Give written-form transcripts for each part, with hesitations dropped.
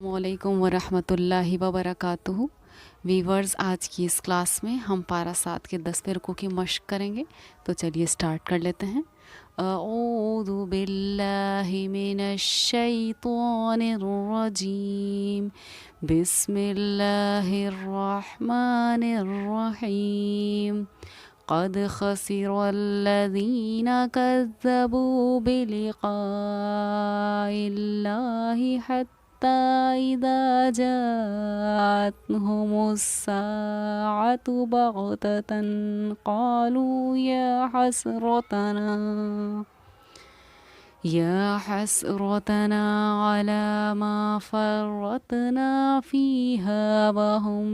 السلام علیکم ورحمۃ اللہ وبرکاتہ۔ ویورز، آج کی اس کلاس میں ہم پارہ 7 کے 10ویں رکوع کی مشق کریں گے، تو چلیے سٹارٹ کر لیتے ہیں۔ اعوذ باللہ من الشیطان الرجیم، بسم اللہ الرحمن الرحیم۔ قد خسر الذین کذبوا بلقاء اللہ إذا جاءتهم الساعة بغتة قالوا يا حسرتنا على ما فرطنا فيها وهم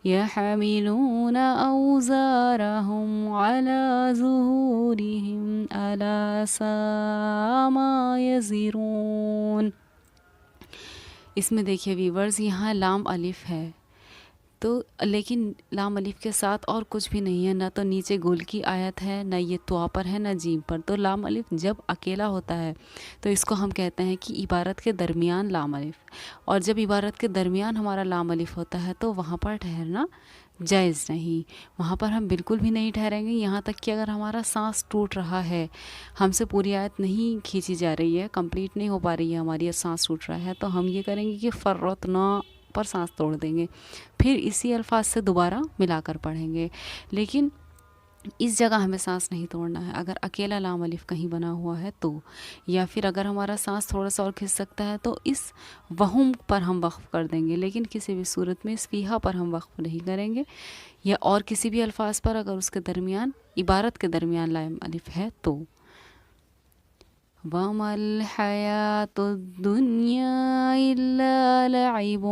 يحملون أوزارهم على ظهورهم ألا ساء ما يزرون۔ اس میں دیکھیے ویورز، یہاں لام الف ہے تو لیکن لام الف کے ساتھ اور کچھ بھی نہیں ہے، نہ تو نیچے گول کی آیت ہے، نہ یہ توا پر ہے، نہ جیم پر۔ تو لام الف جب اکیلا ہوتا ہے تو اس کو ہم کہتے ہیں کہ عبارت کے درمیان لام الف، اور جب عبارت کے درمیان ہمارا لام الف ہوتا ہے تو وہاں پر ٹھہرنا جائز نہیں، وہاں پر ہم بالکل بھی نہیں ٹھہریں گے، یہاں تک کہ اگر ہمارا سانس ٹوٹ رہا ہے، ہم سے پوری آیت نہیں کھینچی جا رہی ہے، کمپلیٹ نہیں ہو پا رہی ہے ہماری، سانس ٹوٹ رہا ہے، تو ہم یہ کریں گے کہ فرطنا پر سانس توڑ دیں گے، پھر اسی الفاظ سے دوبارہ ملا کر پڑھیں گے۔ لیکن اس جگہ ہمیں سانس نہیں توڑنا ہے، اگر اکیلا لام الف کہیں بنا ہوا ہے تو، یا پھر اگر ہمارا سانس تھوڑا سا اور کھنچ سکتا ہے تو اس وہم پر ہم وقف کر دیں گے، لیکن کسی بھی صورت میں اس فیہا پر ہم وقف نہیں کریں گے، یا اور کسی بھی الفاظ پر اگر اس کے درمیان، عبارت کے درمیان لام الف ہے تو۔ وَمَا الْحَيَاةُ الدُّنْيَا إِلَّا لَعِبٌ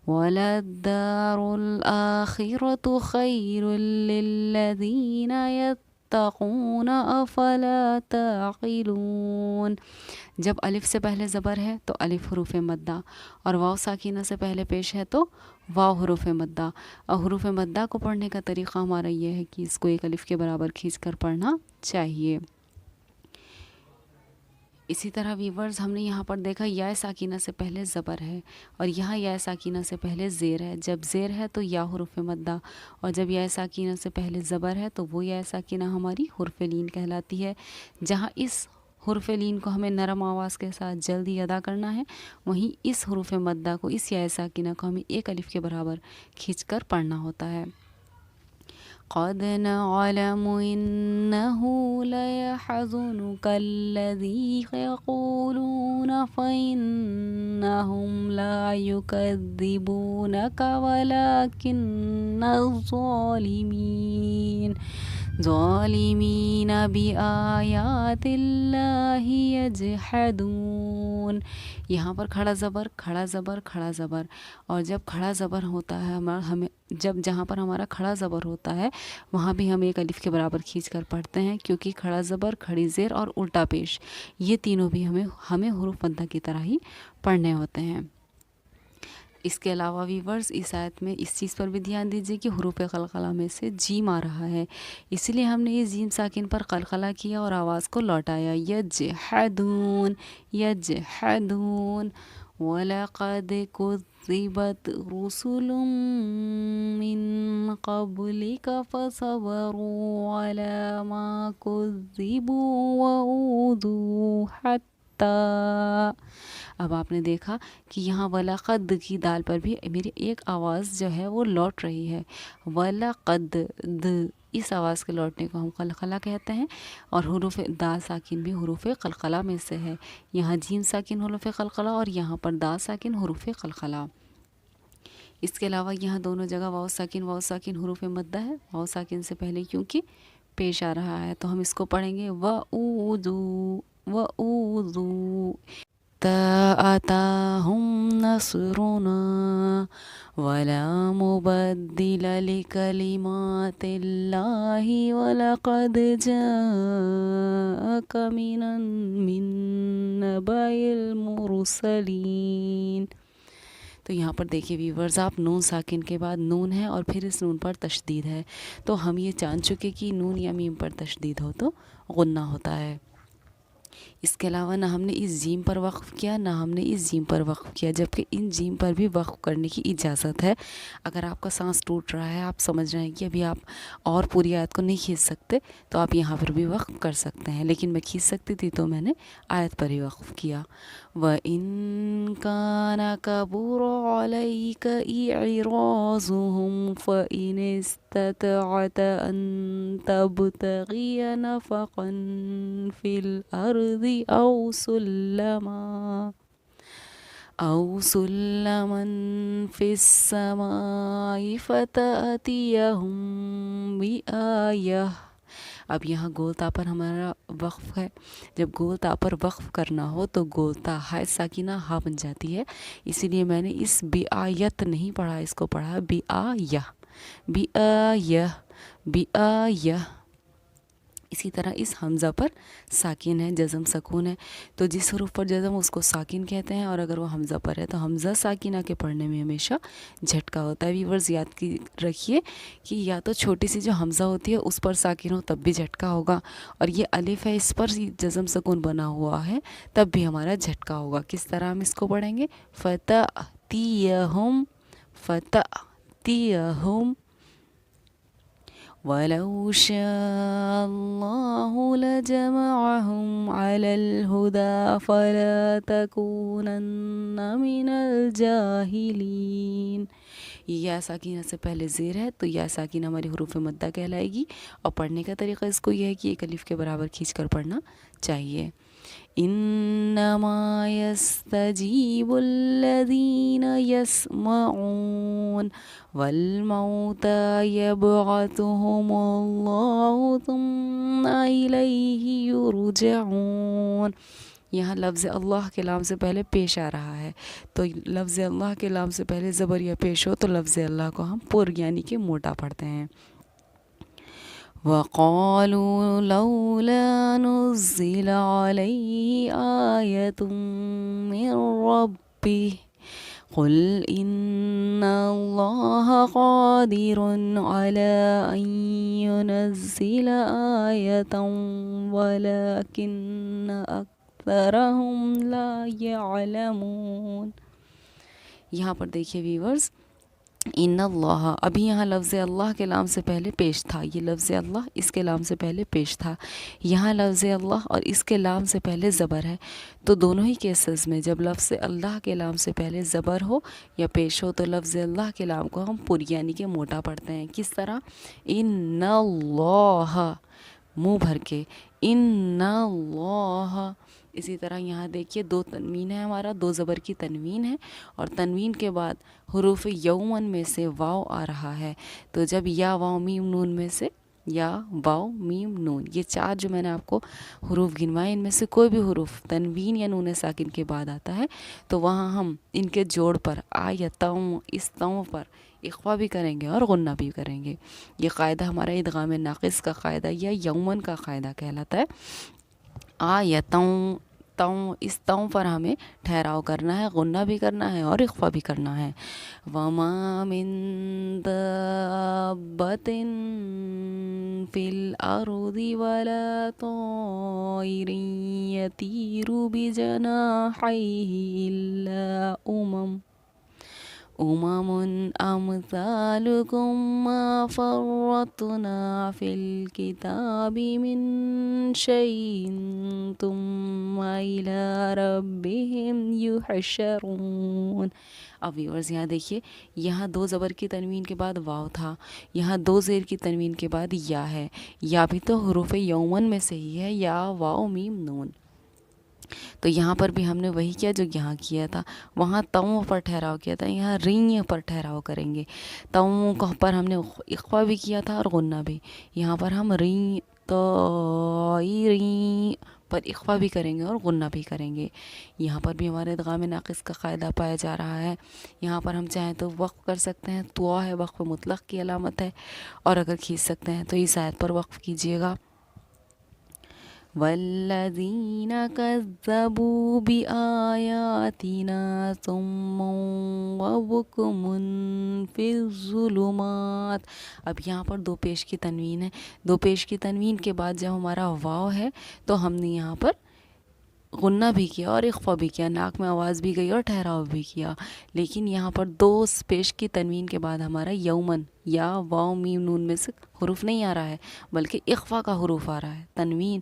وَلَلدَّارُ الْآخِرَةُ خَيْرٌ لِلَّذِينَ يَتَّقُونَ أَفَلَا تَعْقِلُونَ۔ جب الف سے پہلے زبر ہے تو الف حروف مدہ، اور واو ساکینہ سے پہلے پیش ہے تو واو حروف مدہ، اور حروف مدہ کو پڑھنے کا طریقہ ہمارا یہ ہے کہ اس کو ایک الف کے برابر کھینچ کر پڑھنا چاہیے۔ اسی طرح ویورز، ہم نے یہاں پر دیکھا یا ساکینہ سے پہلے زبر ہے، اور یہاں یا ساکینہ سے پہلے زیر ہے، جب زیر ہے تو یا حروف مدہ، اور جب یا ساکینہ سے پہلے زبر ہے تو وہ یا ساکینہ ہماری حرف لین کہلاتی ہے۔ جہاں اس حرف لین کو ہمیں نرم آواز کے ساتھ جلدی ادا کرنا ہے، وہیں اس حروف مدہ کو، اس یا ساکینہ کو ہمیں ایک الف کے برابر کھینچ کر پڑھنا ہوتا ہے۔ قد نعلم إنه ليحزنك الذي يقولون فإنهم لا يكذبونك ولكن الظالمين بآيات الله يجحدون۔ یہاں پر کھڑا زبر، کھڑا زبر، کھڑا زبر، اور جب کھڑا زبر ہوتا ہے ہمیں، جہاں پر ہمارا کھڑا زبر ہوتا ہے وہاں بھی ہم ایک الف کے برابر کھینچ کر پڑھتے ہیں، کیونکہ کھڑا زبر، کھڑی زیر اور الٹا پیش، یہ تینوں بھی ہمیں حروف مدہ کی طرح ہی پڑھنے ہوتے ہیں۔ اس کے علاوہ ویورز، اس آیت میں اس چیز پر بھی دھیان دیجیے کہ حروف قلقلہ میں سے جیم آ رہا ہے، اس لیے ہم نے یہ جیم ساکن پر قلقلہ کیا اور آواز کو لوٹایا، یجحدون، یجحدون۔ وَلَقَدْ كُذِّبَتْ رُسُلٌ مِّن قَبْلِكَ فَصَبَرُوا عَلَى مَا كُذِّبُوا وَأُوذُوا حَتَّى۔ اب آپ نے دیکھا کہ یہاں وَلَقَدْ کی دال پر بھی میری ایک آواز جو ہے وہ لوٹ رہی ہے، وَلَقَدْ، اس آواز کے لوٹنے کو ہم قلقلہ کہتے ہیں، اور حروف دا ساکن بھی حروف قلقلہ میں سے ہے، یہاں جیم ساکن حروف قلقلہ اور یہاں پر دا ساکن حروف قلقلہ۔ اس کے علاوہ یہاں دونوں جگہ واو ساکن حروف مدہ ہے، واو ساکن سے پہلے کیونکہ پیش آ رہا ہے تو ہم اس کو پڑھیں گے وَأُوذُوا أَتَاهُمْ نَصْرُنَا وَلَا مُبَدِّلَ لِكَلِمَاتِ اللَّهِ وَلَقَدْ جَاءَكَ مِن نَبَإِ الْمُرْسَلِينَ۔ تو یہاں پر دیکھیے ویورز، آپ نون ساکن کے بعد نون ہے اور پھر اس نون پر تشدید ہے، تو ہم یہ جان چکے کہ نون یا میم پر تشدید ہو تو غنہ ہوتا ہے۔ اس کے علاوہ نہ ہم نے اس جیم پر وقف کیا، نہ ہم نے اس جیم پر وقف کیا، جبکہ ان جیم پر بھی وقف کرنے کی اجازت ہے۔ اگر آپ کا سانس ٹوٹ رہا ہے، آپ سمجھ رہے ہیں کہ ابھی آپ اور پوری آیت کو نہیں کھینچ سکتے، تو آپ یہاں پر بھی وقف کر سکتے ہیں، لیکن میں کھینچ سکتی تھی تو میں نے آیت پر ہی وقف کیا۔ وَإِن كَانَ كَبُرَ عَلَيْكَ إِعْرَاضُهُمْ فَإِنِ اسْتَطَعْتَ أَن تَبْتَغِيَ نَفَقًا فِي الْأَرْضِ أو سلما في السماء فتأتيهم بآية۔ اب یہاں گولتا پر ہمارا وقف ہے۔ جب گولتا پر وقف کرنا ہو تو گولتا ہائے ساکینہ ہا بن جاتی ہے، اسی لیے میں نے اس بآیت نہیں پڑھا، اس کو پڑھا بآیہ، بآیہ، بآیہ۔ اسی طرح اس حمزہ پر ساکن ہے، جزم سکون ہے، تو جس حروف پر جزم اس کو ساکن کہتے ہیں، اور اگر وہ حمزہ پر ہے تو حمزہ ساکینہ کے پڑھنے میں ہمیشہ جھٹکا ہوتا ہے۔ ویورز یاد کی رکھیے کہ یا تو چھوٹی سی جو حمزہ ہوتی ہے اس پر ساکن ہو تب بھی جھٹکا ہوگا، اور یہ الف ہے اس پر جزم سکون بنا ہوا ہے تب بھی ہمارا جھٹکا ہوگا۔ کس طرح ہم اس کو پڑھیں گے؟ فتأتیہم، فتأتیہم، وَلَوْ شَاءَ اللَّهُ لَجَمَعَهُمْ عَلَى الْهُدَى فَلَا تَكُونَنَّ مِنَ الْجَاهِلِينَ۔ یہ یا ساکینہ سے پہلے زیر ہے تو یا ساکینہ ہماری حروف مدہ کہلائے گی، اور پڑھنے کا طریقہ اس کو یہ ہے کہ ایک الف کے برابر کھینچ کر پڑھنا چاہیے۔ انما يستجيب الذين يسمعون والموتى يبعثهم الله ثم إليه يرجعون۔ یہاں لفظ اللہ کے لام سے پہلے پیش آ رہا ہے، تو لفظ اللہ کے لام سے پہلے زبر یا پیش ہو تو لفظ اللہ کو ہم پر یعنی کہ موٹا پڑھتے ہیں۔ وَقَالُوا لَوْلَا نُزِّلَ عَلَيْهِ آيَةٌ مِّن رَّبِّهِ قُلْ إِنَّ اللَّهَ قَادِرٌ عَلَىٰ أَن يُنَزِّلَ آيَةً وَلَٰكِنَّ أَكْثَرَهُمْ لَا يَعْلَمُونَ۔ یہاں پر دیکھیے ویورز، ان اللہ، ابھی یہاں لفظ اللہ کے لام سے پہلے پیش تھا، یہ لفظ اللہ اس کے لام سے پہلے پیش تھا، یہاں لفظ اللہ اور اس کے لام سے پہلے زبر ہے، تو دونوں ہی کیسز میں جب لفظ اللہ کے لام سے پہلے زبر ہو یا پیش ہو تو لفظ اللہ کے لام کو ہم پر یعنی کہ موٹا پڑھتے ہیں۔ کس طرح؟ ان اللہ، منہ بھر کے، ان اللہ۔ اسی طرح یہاں دیکھیے دو تنوین ہے، ہمارا دو زبر کی تنوین ہے، اور تنوین کے بعد حروف یومن میں سے واو آ رہا ہے، تو جب یا واو میم نون میں سے، یا واو میم نون، یہ چار جو میں نے آپ کو حروف گنوائے، ان میں سے کوئی بھی حروف تنوین یا نون ساکن کے بعد آتا ہے تو وہاں ہم ان کے جوڑ پر آ یا تاؤں، اس تاؤں پر اخفا بھی کریں گے اور غنہ بھی کریں گے۔ یہ قاعدہ ہمارا ادغام ناقص کا قاعدہ یا یومن کا قاعدہ کہلاتا ہے۔ آ یا تاؤں، تاؤں، اس تاؤں پر ہمیں ٹھہراؤ کرنا ہے، غنہ بھی کرنا ہے اور اخفا بھی کرنا ہے۔ وَمَا مِن دَابَّةٍ فِي الْأَرْضِ وَلَا طَائِرٍ يَطِيرُ بِجَنَاحَيْهِ إِلَّا أُمَمٌ أَمْثَالُكُم مَّا فَرَّطْنَا فِي الْكِتَابِ مِن شَيْءٍ ثُمَّ إِلَىٰ رَبِّهِمْ يُحْشَرُونَ۔ اب ویورز یہاں دیکھیے، یہاں دو زبر کی تنوین کے بعد واو تھا، یہاں دو زیر کی تنوین کے بعد یا ہے، یا بھی تو حروف یومن میں سے ہی ہے، یا واو میم نون، تو یہاں پر بھی ہم نے وہی کیا جو یہاں کیا تھا، وہاں تاؤں پر ٹھہراؤ کیا تھا، یہاں ری پر ٹھہراؤ کریں گے۔ تاؤں پر ہم نے اخفا بھی کیا تھا اور غنہ بھی، یہاں پر ہم ری تو ری پر اخفا بھی کریں گے اور غنہ بھی کریں گے۔ یہاں پر بھی ہمارے ادغام ناقص کا قاعدہ پایا جا رہا ہے۔ یہاں پر ہم چاہیں تو وقف کر سکتے ہیں، تو ہے وقف مطلق کی علامت ہے، اور اگر کھینچ سکتے ہیں تو اس آیت پر وقف کیجیے گا۔ وَالَّذِينَ كَذَّبُوا بِآيَاتِنَا صُمٌّ وَبُكْمٌ فِي الظُّلُمَاتِ۔ اب یہاں پر دو پیش کی تنوین ہے، دو پیش کی تنوین کے بعد جب ہمارا واو ہے تو ہم نے یہاں پر غنہ بھی کیا اور اخفا بھی کیا، ناک میں آواز بھی گئی اور ٹھہراؤ بھی کیا، لیکن یہاں پر دو پیش کی تنوین کے بعد ہمارا یومن یا واو میم نون میں سے حروف نہیں آ رہا ہے، بلکہ اخفا کا حروف آ رہا ہے۔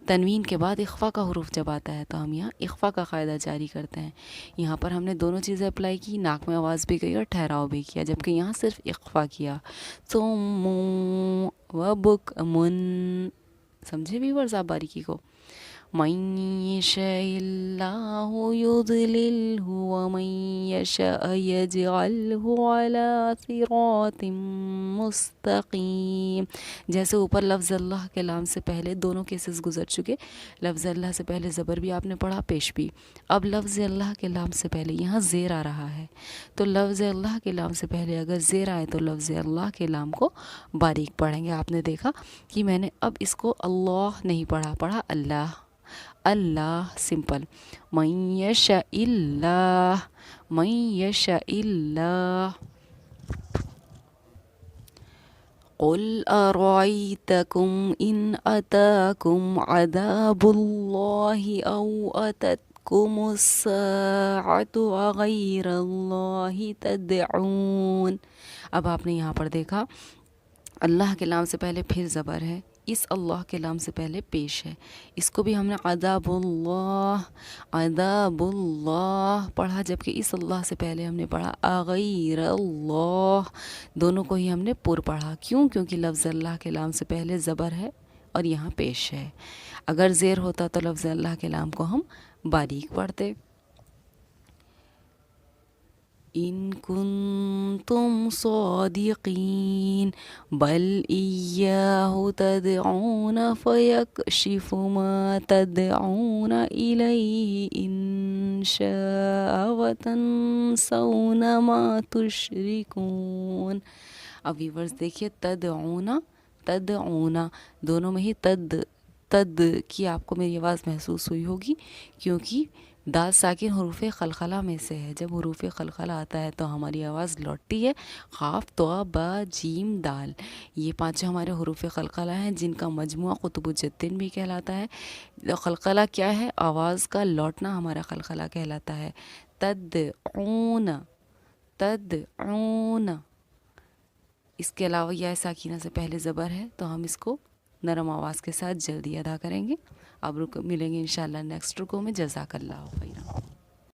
تنوین کے بعد اخفا کا حروف جب آتا ہے تو ہم یہاں اخفا کا قاعدہ جاری کرتے ہیں۔ یہاں پر ہم نے دونوں چیزیں اپلائی کی، ناک میں آواز بھی گئی اور ٹھہراؤ بھی کیا، جبکہ یہاں صرف اخفا کیا۔ صم و بکم، سمجھے ویورز آپ باریکی کو؟ من یشاء اللہ یضللہ ومن یشاء یجعلہ علی صراط مستقیم۔ جیسے اوپر لفظ اللہ کے لام سے پہلے دونوں کیسز گزر چکے، لفظ اللہ سے پہلے زبر بھی آپ نے پڑھا، پیش بھی۔ اب لفظ اللہ کے لام سے پہلے یہاں زیر آ رہا ہے، تو لفظ اللہ کے لام سے پہلے اگر زیر آئے تو لفظ اللہ کے لام کو باریک پڑھیں گے۔ آپ نے دیکھا کہ میں نے اب اس کو اللہ نہیں پڑھا اللہ، اللہ سمپل۔ من یشاء اللہ، من یشاء اللہ۔ قل ارأيتكم ان اتاكم عذاب الله او اتتكم الساعة اغير الله تدعون۔ اب آپ نے یہاں پر دیکھا اللہ کے لام سے پہلے پھر زبر ہے، اس اللہ کے لام سے پہلے پیش ہے، اس کو بھی ہم نے عذاب اللہ پڑھا، جبکہ اس اللہ سے پہلے ہم نے پڑھا اغیر اللہ، دونوں کو ہی ہم نے پر پڑھا۔ کیوں؟ کیونکہ لفظ اللہ کے لام سے پہلے زبر ہے اور یہاں پیش ہے۔ اگر زیر ہوتا تو لفظ اللہ کے لام کو ہم باریک پڑھتے۔ ان کنتم صادقین بل ایاہ تدعون فیکشف ما تدعون الیہ ان شاء وتنسون ما تشرکون۔ اب ویورز دیکھیے تدعون دونوں میں ہی تد کی آپ کو میری آواز محسوس ہوئی ہوگی، کیونکہ دال ساکن حروف قلقلہ میں سے ہے۔ جب حروف قلقلہ آتا ہے تو ہماری آواز لوٹتی ہے۔ قاف طا با جیم دال، یہ پانچوں ہمارے حروف قلقلہ ہیں، جن کا مجموعہ قطب الجدین بھی کہلاتا ہے۔ قلقلہ کیا ہے؟ آواز کا لوٹنا ہمارا قلقلہ کہلاتا ہے۔ تدعون، تدعون، اس کے علاوہ یا ساکینہ سے پہلے زبر ہے تو ہم اس کو نرم آواز کے ساتھ جلدی ادا کریں گے۔ اب ملیں گے انشاءاللہ نیکسٹ رکوع میں۔ جزاک اللہ خیرا۔